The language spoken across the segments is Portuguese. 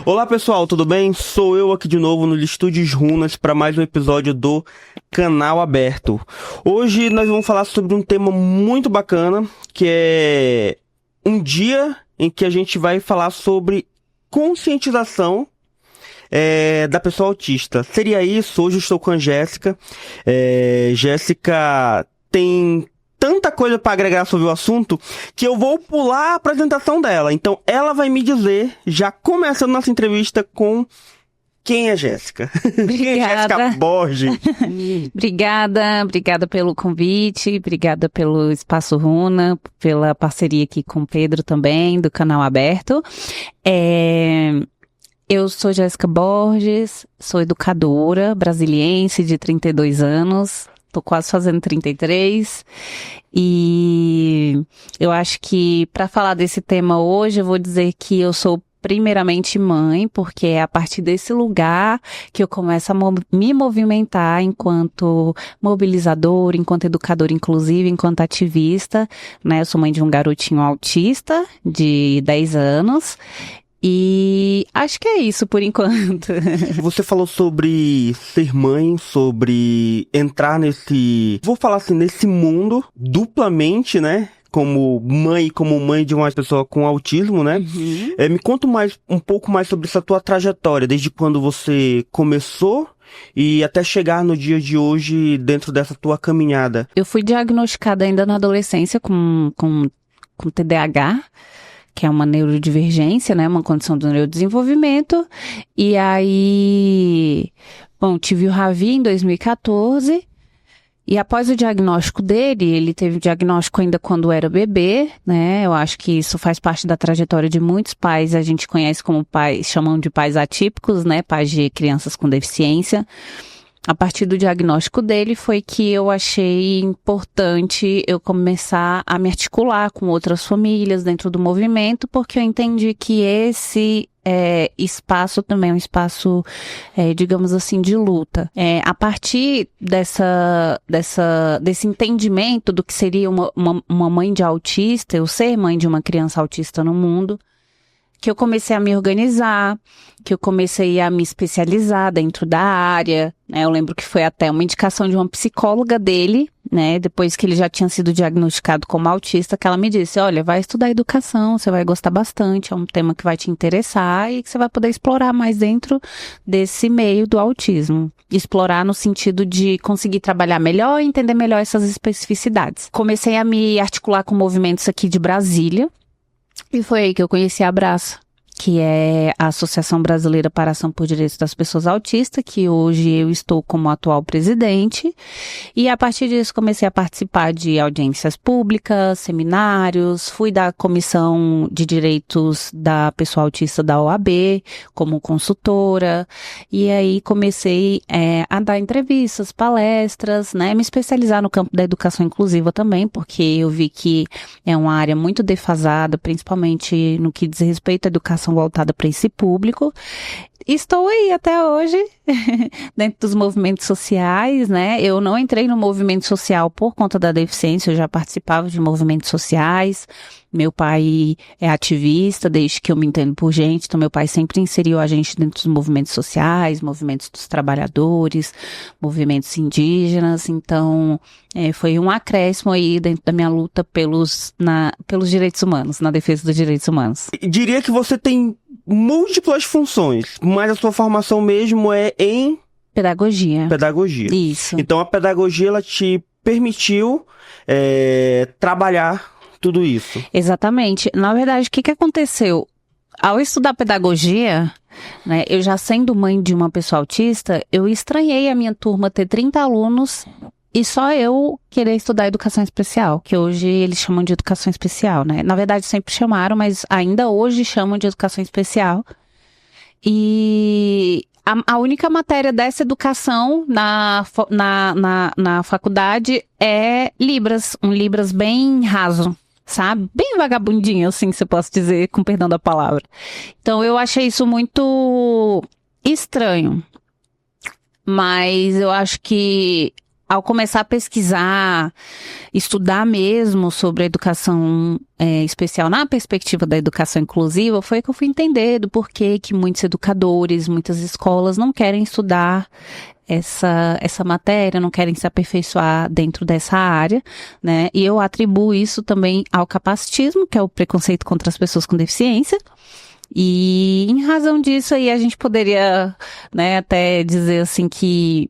Olá pessoal, tudo bem? Sou eu aqui de novo no Estúdios Runas para mais um episódio do Canal Aberto. Hoje nós vamos falar sobre um tema muito bacana, que é um dia em que a gente vai falar sobre conscientização da pessoa autista. Seria isso, hoje eu estou com a Jéssica. Jéssica tem tanta coisa para agregar sobre o assunto que eu vou pular a apresentação dela. Então, ela vai me dizer, já começando nossa entrevista, com quem é Jéssica. Quem é Jéssica Borges? Obrigada pelo convite, obrigada pelo Espaço Runa, pela parceria aqui com o Pedro também, do Canal Aberto. Eu sou Jéssica Borges, sou educadora brasiliense de 32 anos. Tô quase fazendo 33 e eu acho que para falar desse tema hoje eu vou dizer que eu sou primeiramente mãe, porque é a partir desse lugar que eu começo a me movimentar enquanto mobilizadora, enquanto educadora inclusiva, enquanto ativista, né? Eu sou mãe de um garotinho autista de 10 anos. E acho que é isso por enquanto. Você falou sobre ser mãe, sobre entrar vou falar assim, nesse mundo duplamente, né? Como mãe de uma pessoa com autismo, né? Uhum. Me conta um pouco mais sobre essa tua trajetória, desde quando você começou e até chegar no dia de hoje dentro dessa tua caminhada. Eu fui diagnosticada ainda na adolescência com TDAH, que é uma neurodivergência, né, uma condição do neurodesenvolvimento, e aí, tive o Ravi em 2014, e após o diagnóstico dele, ele teve o diagnóstico ainda quando era bebê, né, eu acho que isso faz parte da trajetória de muitos pais, a gente conhece como pais, chamam de pais atípicos, né, pais de crianças com deficiência. A partir do diagnóstico dele foi que eu achei importante eu começar a me articular com outras famílias dentro do movimento, porque eu entendi que esse espaço também é um espaço, digamos assim, de luta. A partir desse entendimento do que seria uma mãe de autista, eu ser mãe de uma criança autista no mundo, que eu comecei a me organizar, que eu comecei a me especializar dentro da área, né? Eu lembro que foi até uma indicação de uma psicóloga dele, né? Depois que ele já tinha sido diagnosticado como autista, que ela me disse, olha, vai estudar educação, você vai gostar bastante, é um tema que vai te interessar e que você vai poder explorar mais dentro desse meio do autismo. Explorar no sentido de conseguir trabalhar melhor e entender melhor essas especificidades. Comecei a me articular com movimentos aqui de Brasília, e foi aí que eu conheci a Abraça, que é a Associação Brasileira para a Ação por Direitos das Pessoas Autistas, que hoje eu estou como atual presidente, e a partir disso comecei a participar de audiências públicas, seminários, fui da Comissão de Direitos da Pessoa Autista da OAB, como consultora, e aí comecei a dar entrevistas, palestras, né, me especializar no campo da educação inclusiva também, porque eu vi que é uma área muito defasada, principalmente no que diz respeito à educação voltada para esse público. Estou aí até hoje, dentro dos movimentos sociais, né? Eu não entrei no movimento social por conta da deficiência, eu já participava de movimentos sociais. Meu pai é ativista desde que eu me entendo por gente, então meu pai sempre inseriu a gente dentro dos movimentos sociais, movimentos dos trabalhadores, movimentos indígenas, então foi um acréscimo aí dentro da minha luta pelos direitos humanos, na defesa dos direitos humanos. Diria que você tem múltiplas funções, mas a sua formação mesmo é em pedagogia. Isso. Então a pedagogia ela te permitiu trabalhar tudo isso. Exatamente. Na verdade, o que aconteceu? Ao estudar pedagogia, né, eu já sendo mãe de uma pessoa autista, eu estranhei a minha turma ter 30 alunos e só eu querer estudar educação especial, que hoje eles chamam de educação especial, né? Na verdade, sempre chamaram, mas ainda hoje chamam de educação especial. E a única matéria dessa educação na faculdade é Libras, um Libras bem raso, sabe? Bem vagabundinho, assim, se eu posso dizer, com perdão da palavra. Então, eu achei isso muito estranho. Mas eu acho que ao começar a pesquisar, estudar mesmo sobre a educação especial na perspectiva da educação inclusiva, foi que eu fui entender do porquê que muitos educadores, muitas escolas não querem estudar essa matéria, não querem se aperfeiçoar dentro dessa área, né? E eu atribuo isso também ao capacitismo, que é o preconceito contra as pessoas com deficiência. E em razão disso aí a gente poderia, né, até dizer assim que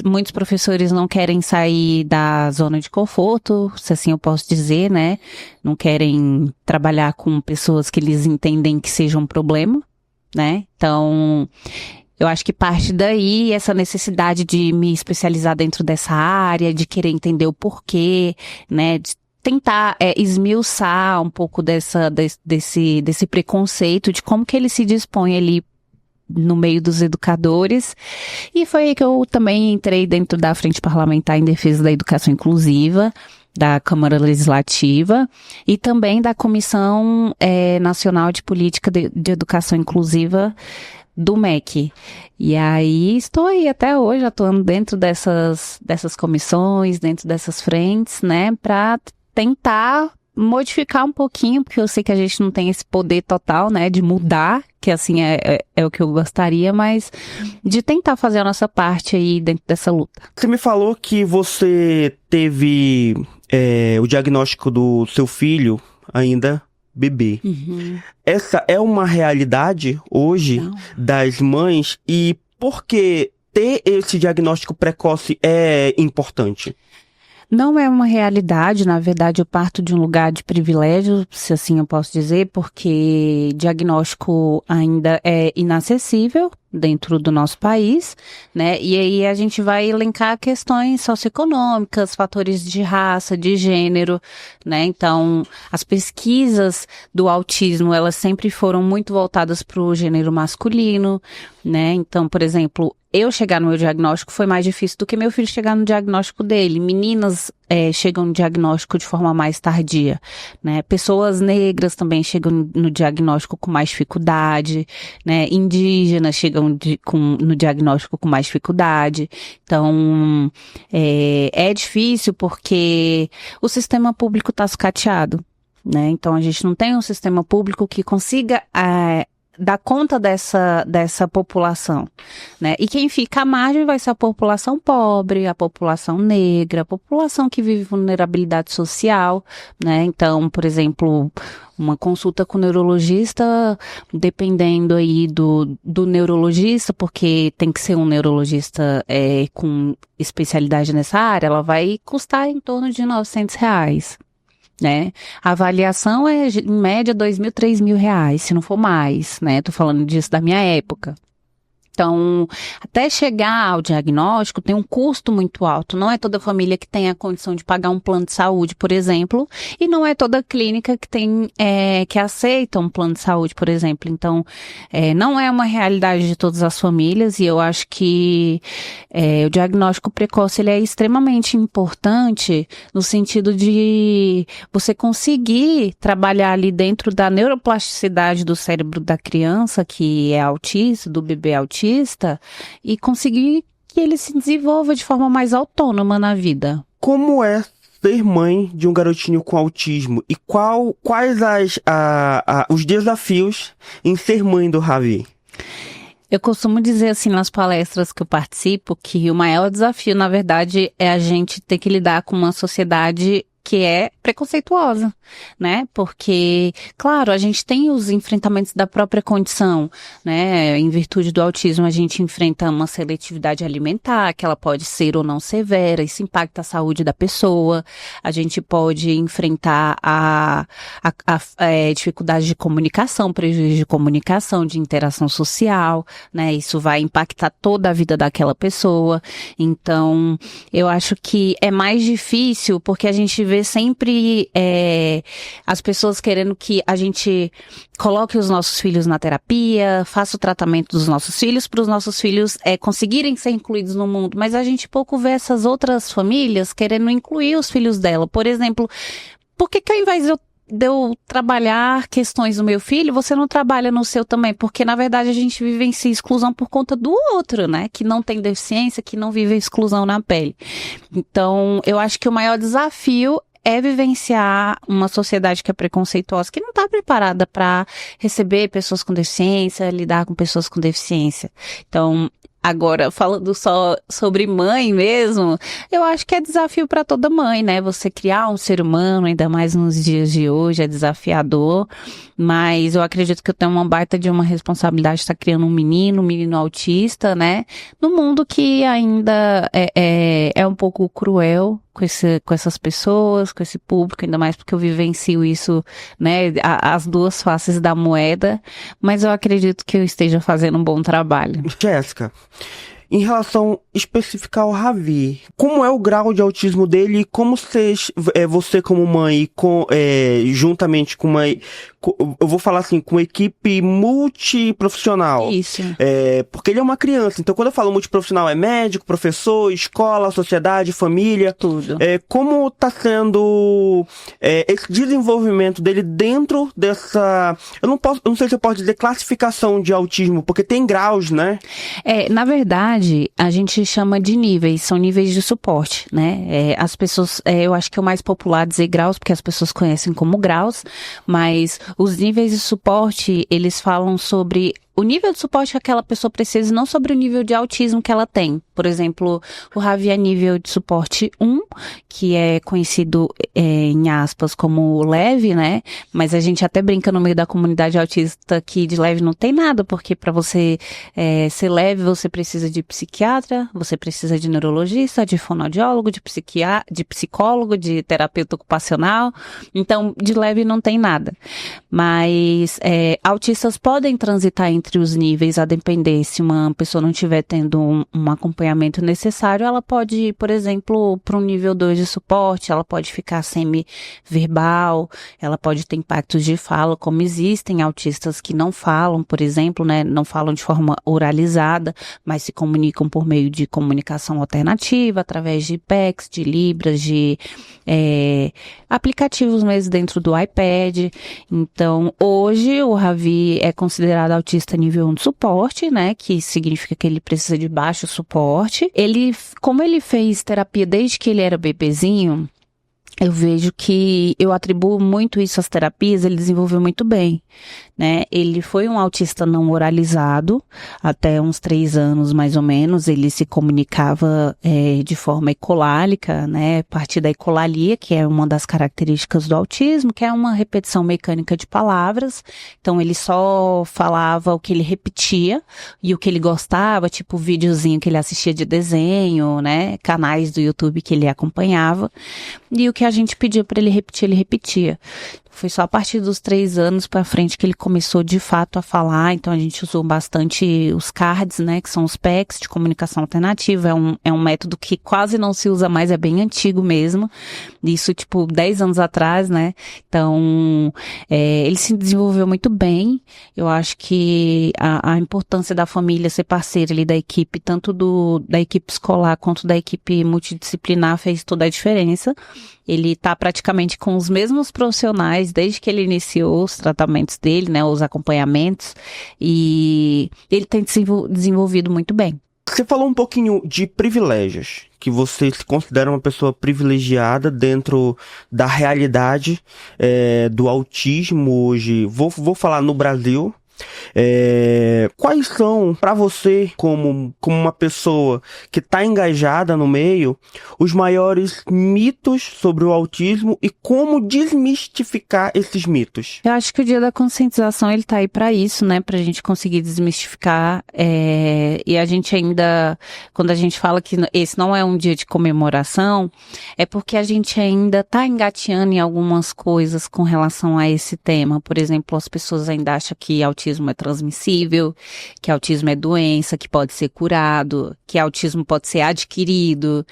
muitos professores não querem sair da zona de conforto, se assim eu posso dizer, né? Não querem trabalhar com pessoas que eles entendem que seja um problema, né? Então, eu acho que parte daí essa necessidade de me especializar dentro dessa área, de querer entender o porquê, né? De tentar esmiuçar um pouco desse preconceito, de como que ele se dispõe ali no meio dos educadores, e foi aí que eu também entrei dentro da Frente Parlamentar em Defesa da Educação Inclusiva, da Câmara Legislativa, e também da Comissão Nacional de Política de Educação Inclusiva do MEC. E aí estou aí até hoje atuando dentro dessas comissões, dentro dessas frentes, né, para tentar modificar um pouquinho, porque eu sei que a gente não tem esse poder total, né, de mudar, que assim é o que eu gostaria, mas de tentar fazer a nossa parte aí dentro dessa luta. Você me falou que você teve o diagnóstico do seu filho ainda bebê. Uhum. Essa é uma realidade hoje das mães, e por que ter esse diagnóstico precoce é importante? Não é uma realidade, na verdade eu parto de um lugar de privilégio, se assim eu posso dizer, porque diagnóstico ainda é inacessível dentro do nosso país, né? E aí a gente vai elencar questões socioeconômicas, fatores de raça, de gênero, né? Então, as pesquisas do autismo, elas sempre foram muito voltadas para o gênero masculino, né? Então, por exemplo, eu chegar no meu diagnóstico foi mais difícil do que meu filho chegar no diagnóstico dele. Meninas chegam no diagnóstico de forma mais tardia, né? Pessoas negras também chegam no diagnóstico com mais dificuldade, né? Indígenas chegam no diagnóstico com mais dificuldade. Então, é difícil porque o sistema público está sucateado, né? Então, a gente não tem um sistema público que consiga dar conta dessa população, né? E quem fica à margem vai ser a população pobre, a população negra, a população que vive vulnerabilidade social, né? Então, por exemplo, uma consulta com o neurologista, dependendo aí do neurologista, porque tem que ser um neurologista com especialidade nessa área, ela vai custar em torno de R$900. Né? A avaliação é, em média, R$2.000, R$3.000, se não for mais, né? Tô falando disso da minha época. Então, até chegar ao diagnóstico tem um custo muito alto. Não é toda família que tem a condição de pagar um plano de saúde, por exemplo, e não é toda clínica que tem, que aceita um plano de saúde, por exemplo. Então, não é uma realidade de todas as famílias, e eu acho que o diagnóstico precoce ele é extremamente importante no sentido de você conseguir trabalhar ali dentro da neuroplasticidade do cérebro da criança, que é autista, do bebê autista, e conseguir que ele se desenvolva de forma mais autônoma na vida. Como é ser mãe de um garotinho com autismo? E quais os desafios em ser mãe do Ravi? Eu costumo dizer assim nas palestras que eu participo que o maior desafio, na verdade, é a gente ter que lidar com uma sociedade que é preconceituosa, né? Porque, claro, a gente tem os enfrentamentos da própria condição, né? Em virtude do autismo, a gente enfrenta uma seletividade alimentar, que ela pode ser ou não severa, isso impacta a saúde da pessoa. A gente pode enfrentar a dificuldade de comunicação, prejuízo de comunicação, de interação social, né? Isso vai impactar toda a vida daquela pessoa. Então, eu acho que é mais difícil porque a gente vê sempre as pessoas querendo que a gente coloque os nossos filhos na terapia, faça o tratamento dos nossos filhos para os nossos filhos conseguirem ser incluídos no mundo, mas a gente pouco vê essas outras famílias querendo incluir os filhos dela. Por exemplo, por que ao invés de eu de eu trabalhar questões do meu filho, você não trabalha no seu também, porque na verdade a gente vivencia exclusão por conta do outro, né? Que não tem deficiência, que não vive a exclusão na pele. Então, eu acho que o maior desafio é vivenciar uma sociedade que é preconceituosa, que não está preparada para receber pessoas com deficiência, lidar com pessoas com deficiência. Então, agora, falando só sobre mãe mesmo, eu acho que é desafio para toda mãe, né? Você criar um ser humano, ainda mais nos dias de hoje, é desafiador, mas eu acredito que eu tenho uma baita de uma responsabilidade de estar criando um menino autista, né? No mundo que ainda é um pouco cruel com essas pessoas, com esse público, ainda mais porque eu vivencio isso, né? As duas faces da moeda, mas eu acredito que eu esteja fazendo um bom trabalho. Jéssica, em relação específica ao Ravi, como é o grau de autismo dele e como você como mãe, juntamente com eu vou falar assim, com uma equipe multiprofissional. Isso. Porque ele é uma criança, então quando eu falo multiprofissional é médico, professor, escola, sociedade, família. Tudo. Como tá sendo esse desenvolvimento dele dentro dessa, eu não sei se eu posso dizer classificação de autismo, porque tem graus, né? Na verdade, a gente chama de níveis, são níveis de suporte, né? As pessoas, eu acho que é o mais popular dizer graus, porque as pessoas conhecem como graus, mas os níveis de suporte, eles falam sobre o nível de suporte que aquela pessoa precisa, não sobre o nível de autismo que ela tem. Por exemplo, o Ravi é nível de suporte 1, que é conhecido, em aspas, como leve, né? Mas a gente até brinca no meio da comunidade autista que de leve não tem nada, porque para você ser leve, você precisa de psiquiatra, você precisa de neurologista, de fonoaudiólogo, de psicólogo, de terapeuta ocupacional. Então, de leve não tem nada. Mas autistas podem transitar entre os níveis, a depender, se uma pessoa não estiver tendo um acompanhamento necessário, ela pode ir, por exemplo, para um nível 2 de suporte, ela pode ficar semi-verbal, ela pode ter impactos de fala, como existem autistas que não falam, por exemplo, né, não falam de forma oralizada, mas se comunicam por meio de comunicação alternativa, através de PECs, de Libras, de aplicativos mesmo dentro do iPad. Então, hoje o Ravi é considerado autista nível 1 de suporte, né, que significa que ele precisa de baixo suporte. Como ele fez terapia desde que ele era bebezinho, eu vejo que eu atribuo muito isso às terapias, ele desenvolveu muito bem, né? Ele foi um autista não oralizado, até uns 3 anos mais ou menos, ele se comunicava de forma ecolálica, né? A partir da ecolalia, que é uma das características do autismo, que é uma repetição mecânica de palavras. Então ele só falava o que ele repetia e o que ele gostava, tipo o videozinho que ele assistia de desenho, né? Canais do YouTube que ele acompanhava. E o que a gente pedia para ele repetia. Foi só a partir dos 3 anos para frente que ele começou de fato a falar. Então a gente usou bastante os CARDs, né, que são os PECs de comunicação alternativa. É um método que quase não se usa mais, é bem antigo mesmo. Isso tipo 10 anos atrás, né? Então ele se desenvolveu muito bem. Eu acho que a importância da família ser parceira ali da equipe, tanto da equipe escolar quanto da equipe multidisciplinar, fez toda a diferença. Ele tá praticamente com os mesmos profissionais desde que ele iniciou os tratamentos dele, né, os acompanhamentos, e ele tem desenvolvido muito bem. Você falou um pouquinho de privilégios, que você se considera uma pessoa privilegiada dentro da realidade do autismo hoje. Vou falar no Brasil. Quais são, para você, como uma pessoa que está engajada no meio, os maiores mitos sobre o autismo e como desmistificar esses mitos? Eu acho que o Dia da Conscientização, ele tá aí para isso, né, pra gente conseguir desmistificar, e a gente ainda, quando a gente fala que esse não é um dia de comemoração, é porque a gente ainda tá engateando em algumas coisas com relação a esse tema. Por exemplo, as pessoas ainda acham que autismo é transmissível, que autismo é doença, que pode ser curado, que autismo pode ser adquirido.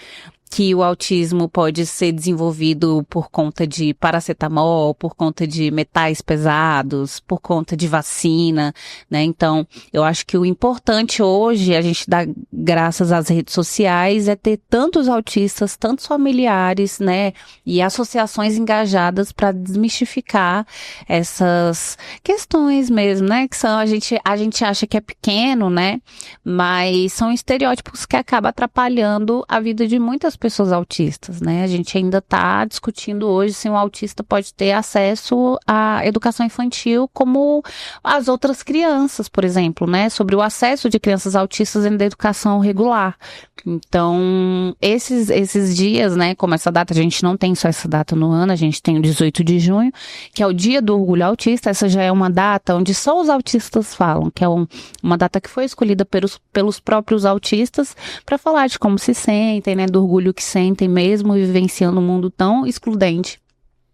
que o autismo pode ser desenvolvido por conta de paracetamol, por conta de metais pesados, por conta de vacina, né? Então, eu acho que o importante hoje, a gente dá graças às redes sociais, é ter tantos autistas, tantos familiares, né? E associações engajadas para desmistificar essas questões mesmo, né? Que são, a gente acha que é pequeno, né? Mas são estereótipos que acabam atrapalhando a vida de muitas pessoas autistas, né? A gente ainda está discutindo hoje se um autista pode ter acesso à educação infantil como as outras crianças, por exemplo, né? Sobre o acesso de crianças autistas na educação regular. Então, esses dias, né, como essa data, a gente não tem só essa data no ano, a gente tem o 18 de junho, que é o Dia do Orgulho Autista. Essa já é uma data onde só os autistas falam, que é uma data que foi escolhida pelos próprios autistas para falar de como se sentem, né, do orgulho que sentem mesmo vivenciando um mundo tão excludente.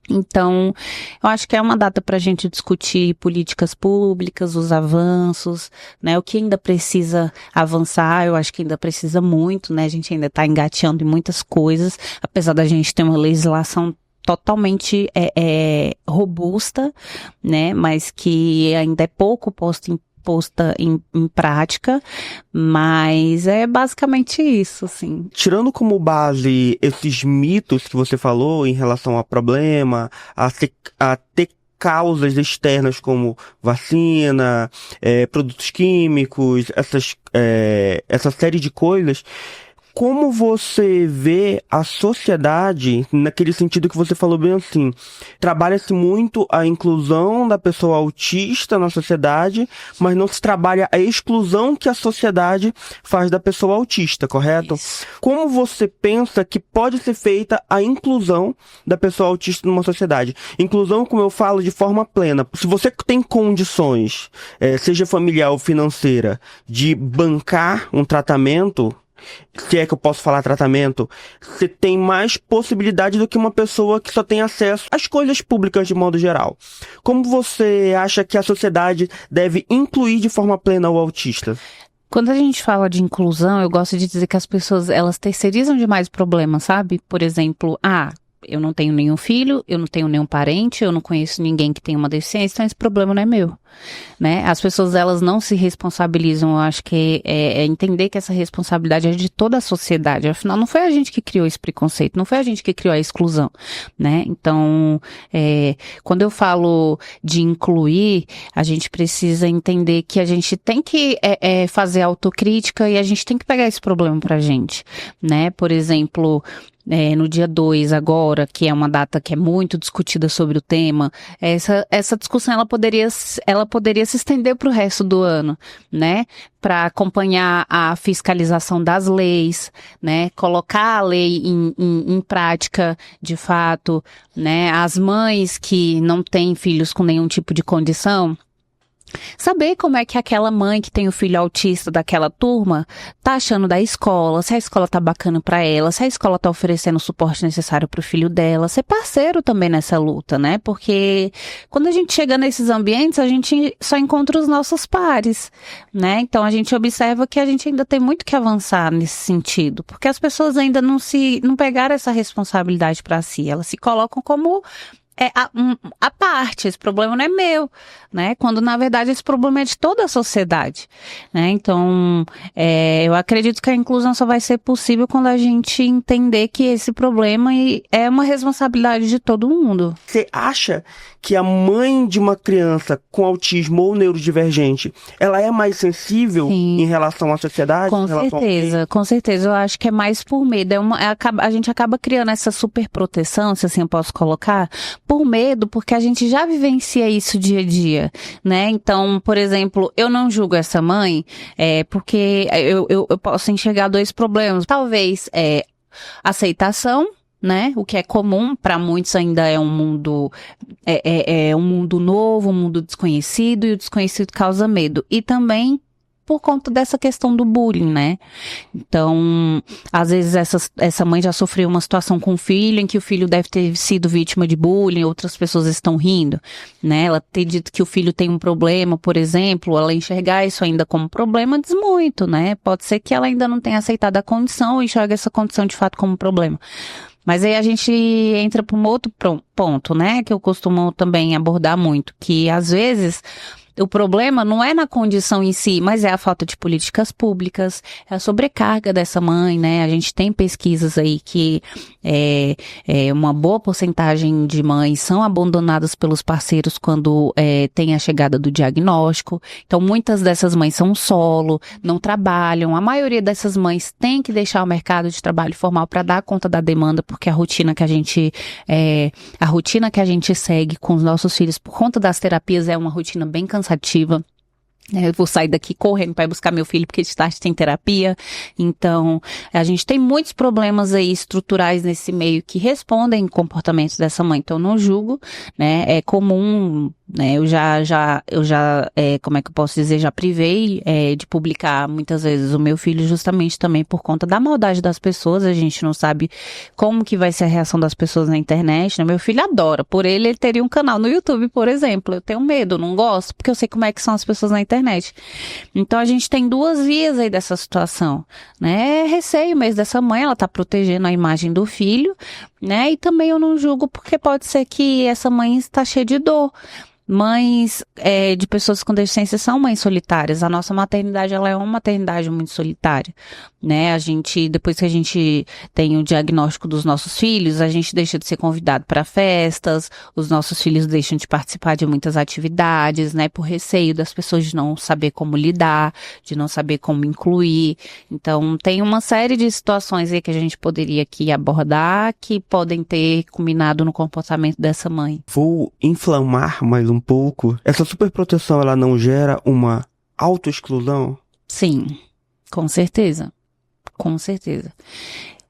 Então, eu acho que é uma data para a gente discutir políticas públicas, os avanços, né, o que ainda precisa avançar. Eu acho que ainda precisa muito, né, a gente ainda está engateando em muitas coisas, apesar da gente ter uma legislação totalmente robusta, né, mas que ainda é pouco posta em prática, mas é basicamente isso, assim. Tirando como base esses mitos que você falou em relação ao problema, a ter causas externas como vacina, produtos químicos, essa série de coisas, como você vê a sociedade, naquele sentido que você falou bem assim, trabalha-se muito a inclusão da pessoa autista na sociedade, mas não se trabalha a exclusão que a sociedade faz da pessoa autista, correto? Isso. Como você pensa que pode ser feita a inclusão da pessoa autista numa sociedade? Inclusão, como eu falo, de forma plena. Se você tem condições, seja familiar ou financeira, de bancar um tratamento, se é que eu posso falar tratamento, você tem mais possibilidade do que uma pessoa que só tem acesso às coisas públicas de modo geral. Como você acha que a sociedade deve incluir de forma plena o autista? Quando a gente fala de inclusão, eu gosto de dizer que as pessoas, elas terceirizam demais o problema, sabe? Por exemplo, eu não tenho nenhum filho, eu não tenho nenhum parente, eu não conheço ninguém que tenha uma deficiência, então esse problema não é meu, né? As pessoas, elas não se responsabilizam, eu acho que é entender que essa responsabilidade é de toda a sociedade, afinal não foi a gente que criou esse preconceito, não foi a gente que criou a exclusão, né? Então, quando eu falo de incluir, a gente precisa entender que a gente tem que fazer autocrítica e a gente tem que pegar esse problema pra gente, né? Por exemplo, no dia 2 agora, que é uma data que é muito discutida sobre o tema, essa discussão ela poderia se estender para o resto do ano, né? Para acompanhar a fiscalização das leis, né? Colocar a lei em prática, de fato, né? As mães que não têm filhos com nenhum tipo de condição, saber como é que aquela mãe que tem o filho autista daquela turma tá achando da escola, se a escola tá bacana pra ela, se a escola tá oferecendo o suporte necessário pro filho dela, ser parceiro também nessa luta, né? Porque quando a gente chega nesses ambientes, a gente só encontra os nossos pares, né? Então a gente observa que a gente ainda tem muito que avançar nesse sentido, porque as pessoas ainda não pegaram essa responsabilidade pra si, elas se colocam como a parte, esse problema não é meu, né? Quando, na verdade, esse problema é de toda a sociedade, né? Então, eu acredito que a inclusão só vai ser possível quando a gente entender que esse problema é uma responsabilidade de todo mundo. Você acha que a mãe de uma criança com autismo ou neurodivergente, ela é mais sensível Sim. em relação à sociedade? Com certeza. Eu acho que é mais por medo. A gente acaba criando essa super proteção, se assim eu posso colocar, por medo, porque a gente já vivencia isso dia a dia, né? Então, por exemplo, eu não julgo essa mãe, porque eu posso enxergar dois problemas. Talvez, aceitação, né? O que é comum para muitos ainda é um mundo um mundo novo, um mundo desconhecido, e o desconhecido causa medo. E também por conta dessa questão do bullying, né? Então, às vezes essa mãe já sofreu uma situação com o filho, em que o filho deve ter sido vítima de bullying, outras pessoas estão rindo, né? Ela ter dito que o filho tem um problema, por exemplo, ela enxergar isso ainda como problema diz muito, né? Pode ser que ela ainda não tenha aceitado a condição e enxerga essa condição de fato como problema. Mas aí a gente entra para um outro ponto, né? Que eu costumo também abordar muito, que às vezes o problema não é na condição em si, mas é a falta de políticas públicas, é a sobrecarga dessa mãe, né? A gente tem pesquisas aí que uma boa porcentagem de mães são abandonadas pelos parceiros quando tem a chegada do diagnóstico. Então, muitas dessas mães são solo, não trabalham. A maioria dessas mães tem que deixar o mercado de trabalho formal para dar conta da demanda, porque a rotina que a gente segue com os nossos filhos por conta das terapias é uma rotina bem cansativa. Eu vou sair daqui correndo para ir buscar meu filho porque de tarde tem terapia. Então, a gente tem muitos problemas aí estruturais nesse meio que respondem ao comportamento dessa mãe. Então, não julgo, né? É comum, né? Eu já como é que eu posso dizer? Já privei de publicar muitas vezes o meu filho justamente também por conta da maldade das pessoas. A gente não sabe como que vai ser a reação das pessoas na internet, né? Meu filho adora. Por ele teria um canal no YouTube, por exemplo. Eu tenho medo, não gosto, porque eu sei como é que são as pessoas na internet. Então, a gente tem duas vias aí dessa situação, né? É receio mesmo dessa mãe, ela tá protegendo a imagem do filho, né? E também eu não julgo porque pode ser que essa mãe está cheia de dor. Mães de pessoas com deficiência são mães solitárias. A nossa maternidade, ela é uma maternidade muito solitária, né? Depois que a gente tem o diagnóstico dos nossos filhos, a gente deixa de ser convidado para festas, os nossos filhos deixam de participar de muitas atividades, né? Por receio das pessoas de não saber como lidar, de não saber como incluir. Então, tem uma série de situações aí que a gente poderia aqui abordar que podem ter culminado no comportamento dessa mãe. Vou inflamar mais um pouco. Essa superproteção, ela não gera uma autoexclusão? Sim, com certeza. Com certeza.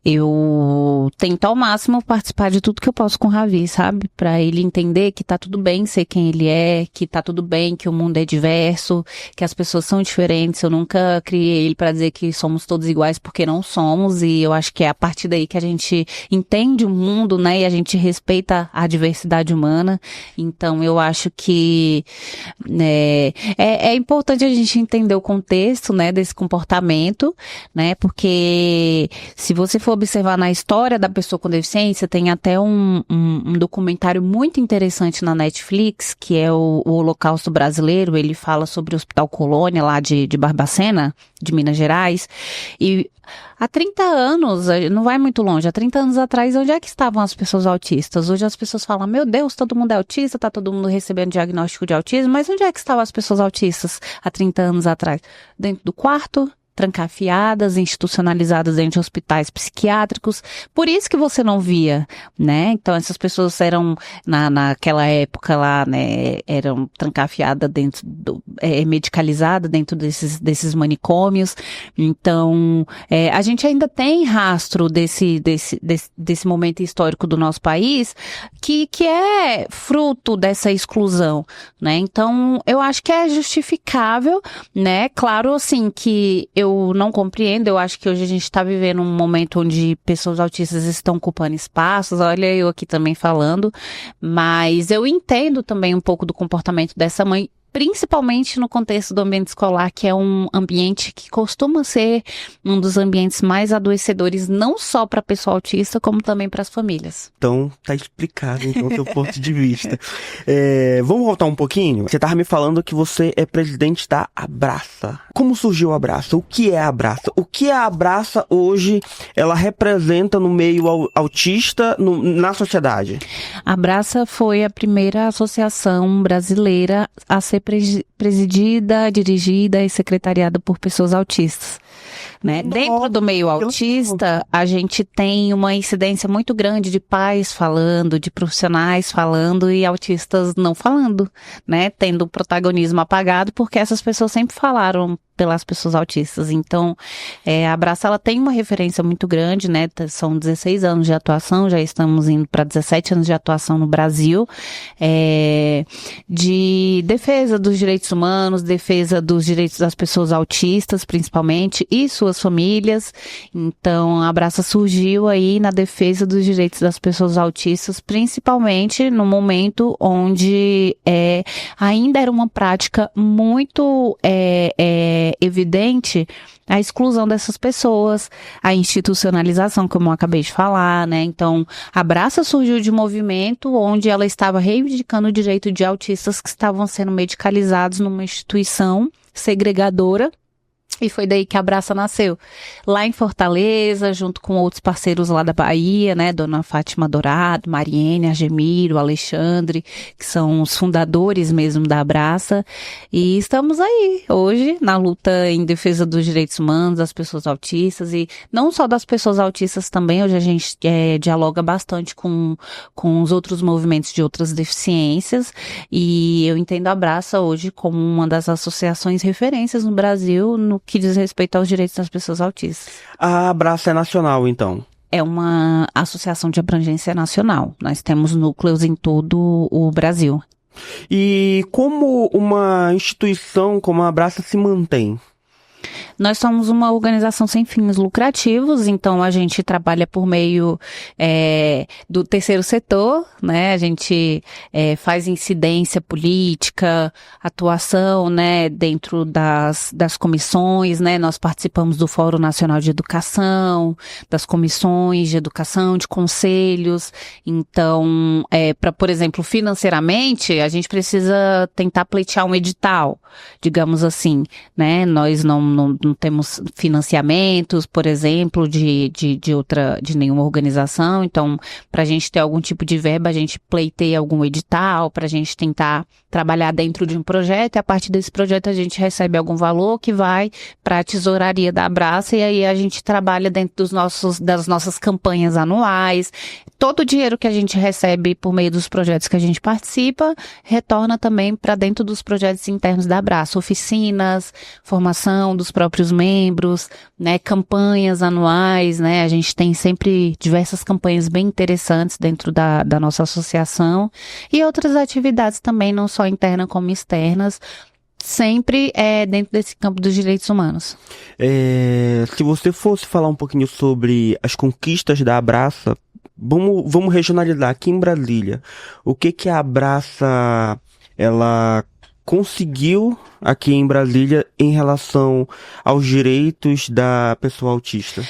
Eu tento ao máximo participar de tudo que eu posso com o Ravi, sabe? Pra ele entender que tá tudo bem ser quem ele é, que tá tudo bem, que o mundo é diverso, que as pessoas são diferentes. Eu nunca criei ele pra dizer que somos todos iguais, porque não somos, e eu acho que é a partir daí que a gente entende o mundo, né? E a gente respeita a diversidade humana. Então, eu acho que é importante a gente entender o contexto, né, desse comportamento, né? Porque se você for observar na história da pessoa com deficiência, tem até um documentário muito interessante na Netflix, que é o Holocausto Brasileiro. Ele fala sobre o Hospital Colônia, lá de Barbacena, de Minas Gerais. E há 30 anos, não vai muito longe, há 30 anos atrás, onde é que estavam as pessoas autistas? Hoje as pessoas falam, meu Deus, todo mundo é autista, tá todo mundo recebendo diagnóstico de autismo, mas onde é que estavam as pessoas autistas há 30 anos atrás? Dentro do quarto? Trancafiadas, institucionalizadas dentro de hospitais psiquiátricos. Por isso que você não via, né? Então, essas pessoas eram, naquela época lá, né, eram trancafiadas dentro medicalizadas dentro desses manicômios. Então, a gente ainda tem rastro desse momento histórico do nosso país que é fruto dessa exclusão, né? Então, eu acho que é justificável, né? Claro, assim, que eu não compreendo, eu acho que hoje a gente está vivendo um momento onde pessoas autistas estão ocupando espaços, olha eu aqui também falando, mas eu entendo também um pouco do comportamento dessa mãe, principalmente no contexto do ambiente escolar, que é um ambiente que costuma ser um dos ambientes mais adoecedores, não só para a pessoa autista, como também para as famílias. Então, tá explicado, então, o seu ponto de vista. Vamos voltar um pouquinho? Você tava me falando que você é presidente da Abraça. Como surgiu a Abraça? O que é a Abraça? O que a Abraça hoje, ela representa no meio autista, na sociedade? A Abraça foi a primeira associação brasileira a ser presidida, dirigida e secretariada por pessoas autistas, né? Dentro do meio autista, a gente tem uma incidência muito grande de pais falando, de profissionais falando e autistas não falando, né? Tendo o protagonismo apagado, porque essas pessoas sempre falaram pelas pessoas autistas. Então, a Abraça, ela tem uma referência muito grande, né? São 16 anos de atuação, já estamos indo para 17 anos de atuação no Brasil, de defesa dos direitos humanos, defesa dos direitos das pessoas autistas, principalmente, e suas famílias. Então, a Abraça surgiu aí na defesa dos direitos das pessoas autistas, principalmente no momento onde ainda era uma prática muito evidente a exclusão dessas pessoas, a institucionalização, como eu acabei de falar, né? Então, a Abraça surgiu de movimento onde ela estava reivindicando o direito de autistas que estavam sendo medicalizados numa instituição segregadora. E foi daí que a Abraça nasceu. Lá em Fortaleza, junto com outros parceiros lá da Bahia, né? Dona Fátima Dourado, Mariene, Argemiro, Alexandre, que são os fundadores mesmo da Abraça. E estamos aí, hoje, na luta em defesa dos direitos humanos, das pessoas autistas. E não só das pessoas autistas também, hoje a gente dialoga bastante com os outros movimentos de outras deficiências. E eu entendo a Abraça hoje como uma das associações referências no Brasil, no que diz respeito aos direitos das pessoas autistas. A Abraça é nacional, então? É uma associação de abrangência nacional. Nós temos núcleos em todo o Brasil. E como uma instituição como a Abraça se mantém? Nós somos uma organização sem fins lucrativos, então a gente trabalha por meio do terceiro setor, né? A gente faz incidência política, atuação, né, dentro das comissões, né? Nós participamos do Fórum Nacional de Educação, das comissões de educação, de conselhos. Então, por exemplo, financeiramente, a gente precisa tentar pleitear um edital, digamos assim, né? Nós não temos financiamentos, por exemplo, de nenhuma organização. Então, para a gente ter algum tipo de verba, a gente pleiteia algum edital, para a gente tentar trabalhar dentro de um projeto, e a partir desse projeto a gente recebe algum valor que vai para a tesouraria da Abraça, e aí a gente trabalha dentro das nossas campanhas anuais. Todo o dinheiro que a gente recebe por meio dos projetos que a gente participa, retorna também para dentro dos projetos internos da Abraça, oficinas, formação dos próprios membros, né, campanhas anuais, né, a gente tem sempre diversas campanhas bem interessantes dentro da nossa associação, e outras atividades também, não só internas como externas, sempre dentro desse campo dos direitos humanos. Se você fosse falar um pouquinho sobre as conquistas da Abraça, vamos regionalizar aqui em Brasília. O que a Abraça, ela conseguiu aqui em Brasília em relação aos direitos da pessoa autista?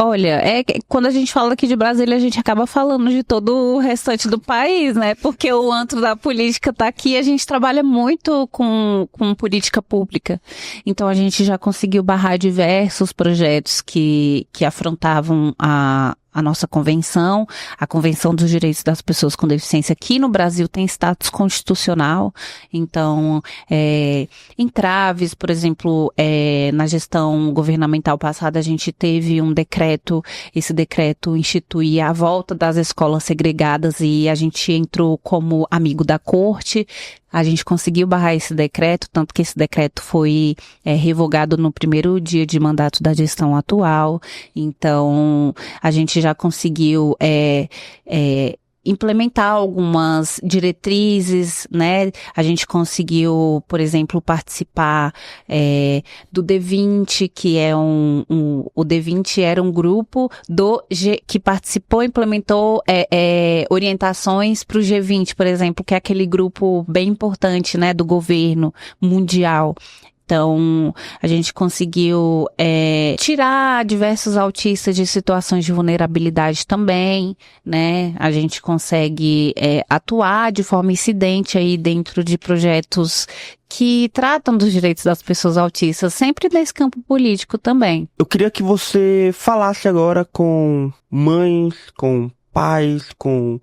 Olha, quando a gente fala aqui de Brasília, a gente acaba falando de todo o restante do país, né? Porque o antro da política tá aqui, a gente trabalha muito com política pública. Então a gente já conseguiu barrar diversos projetos que afrontavam a nossa convenção, a Convenção dos Direitos das Pessoas com Deficiência aqui no Brasil tem status constitucional, então, entraves, por exemplo, na gestão governamental passada a gente teve um decreto, esse decreto instituía a volta das escolas segregadas e a gente entrou como amigo da corte. A gente conseguiu barrar esse decreto, tanto que esse decreto foi revogado no primeiro dia de mandato da gestão atual. Então, a gente já conseguiu implementar algumas diretrizes, né? A gente conseguiu, por exemplo, participar do D20, que é o D20 era um grupo que participou, implementou orientações para o G20, por exemplo, que é aquele grupo bem importante, né, do governo mundial. Então, a gente conseguiu tirar diversos autistas de situações de vulnerabilidade também, né? A gente consegue atuar de forma incidente aí dentro de projetos que tratam dos direitos das pessoas autistas, sempre nesse campo político também. Eu queria que você falasse agora com mães, com pais, com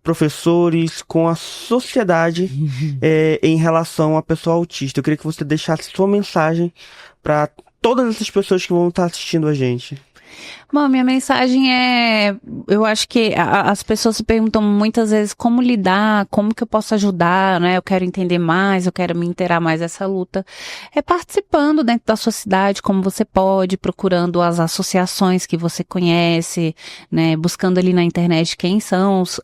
professores, com a sociedade em relação à pessoa autista. Eu queria que você deixasse sua mensagem para todas essas pessoas que vão estar assistindo a gente. Bom, minha mensagem é, eu acho que as pessoas se perguntam muitas vezes como lidar, como que eu posso ajudar, né? Eu quero entender mais, eu quero me inteirar mais dessa luta. É participando dentro da sua cidade, como você pode, procurando as associações que você conhece, né? Buscando ali na internet quem são os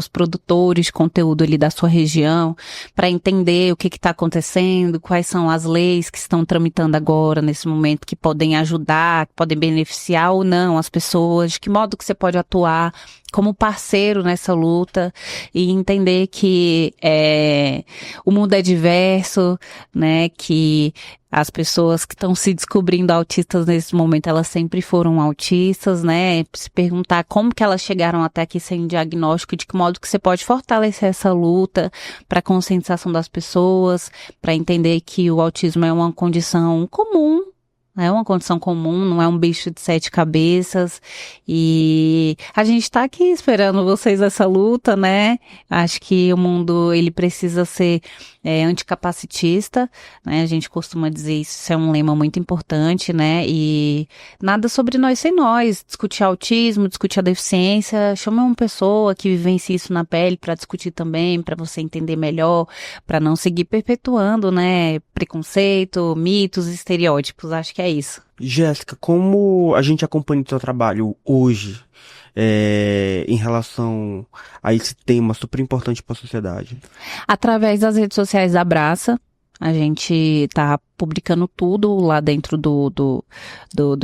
produtores de conteúdo ali da sua região, para entender o que está acontecendo, quais são as leis que estão tramitando agora, nesse momento, que podem ajudar, que podem beneficiar ou não as pessoas, de que modo que você pode atuar como parceiro nessa luta e entender que o mundo é diverso, né, que as pessoas que estão se descobrindo autistas nesse momento, elas sempre foram autistas, né, se perguntar como que elas chegaram até aqui sem diagnóstico e de que modo que você pode fortalecer essa luta para a conscientização das pessoas, para entender que o autismo é uma condição comum. É uma condição comum, não é um bicho de 7 cabeças, e a gente tá aqui esperando vocês nessa luta, né? Acho que o mundo, ele precisa ser anticapacitista, né? A gente costuma dizer isso é um lema muito importante, né? E nada sobre nós sem nós, discutir autismo, discutir a deficiência, chama uma pessoa que vivencia isso na pele para discutir também, para você entender melhor, para não seguir perpetuando, né? Preconceito, mitos, estereótipos, acho que é isso. Jéssica, como a gente acompanha o seu trabalho hoje em relação a esse tema super importante para a sociedade? Através das redes sociais da Abraça, a gente tá publicando tudo lá dentro do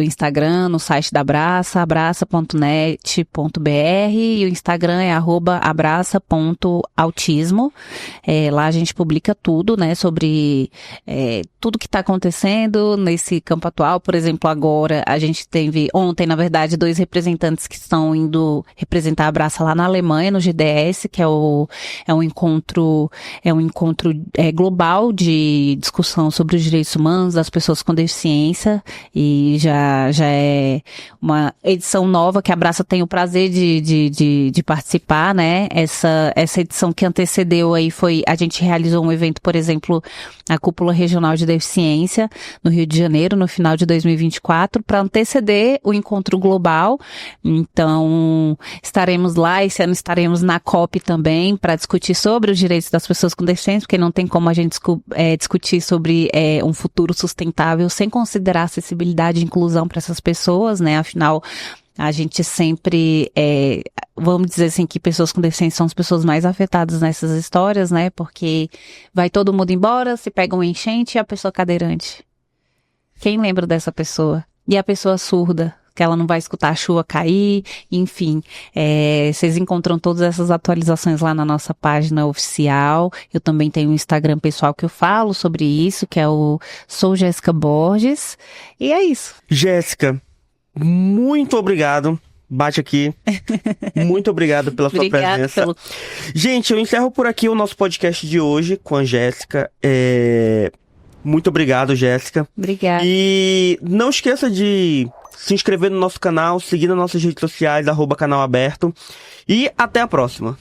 Instagram, no site da Abraça, abraça.net.br, e o Instagram é @abraça.autismo. Lá a gente publica tudo, né, sobre tudo que está acontecendo nesse campo atual. Por exemplo, agora a gente teve, ontem, na verdade, 2 representantes que estão indo representar a Abraça lá na Alemanha, no GDS, que é um encontro global de discussão sobre os direitos humanos das pessoas com deficiência, e já é uma edição nova que a Abraça tem o prazer de participar, né? Essa edição que antecedeu aí a gente realizou um evento, por exemplo, a Cúpula Regional de Deficiência no Rio de Janeiro, no final de 2024, para anteceder o encontro global. Então, estaremos lá, esse ano estaremos na COP também, para discutir sobre os direitos das pessoas com deficiência, porque não tem como a gente discutir sobre um futuro sustentável sem considerar acessibilidade e inclusão para essas pessoas, né? Afinal, a gente sempre, vamos dizer assim, que pessoas com deficiência são as pessoas mais afetadas nessas histórias, né? Porque vai todo mundo embora, se pega um enchente e a pessoa cadeirante. Quem lembra dessa pessoa? E a pessoa surda, que ela não vai escutar a chuva cair, enfim. Vocês encontram todas essas atualizações lá na nossa página oficial. Eu também tenho um Instagram pessoal que eu falo sobre isso, que é o Sou Jéssica Borges. E é isso. Jéssica, muito obrigado. Bate aqui. Muito obrigado pela sua presença. Gente, eu encerro por aqui o nosso podcast de hoje com a Jéssica. Muito obrigado, Jéssica. Obrigada. E não esqueça de se inscrever no nosso canal, seguir nas nossas redes sociais, @canalaberto. E até a próxima.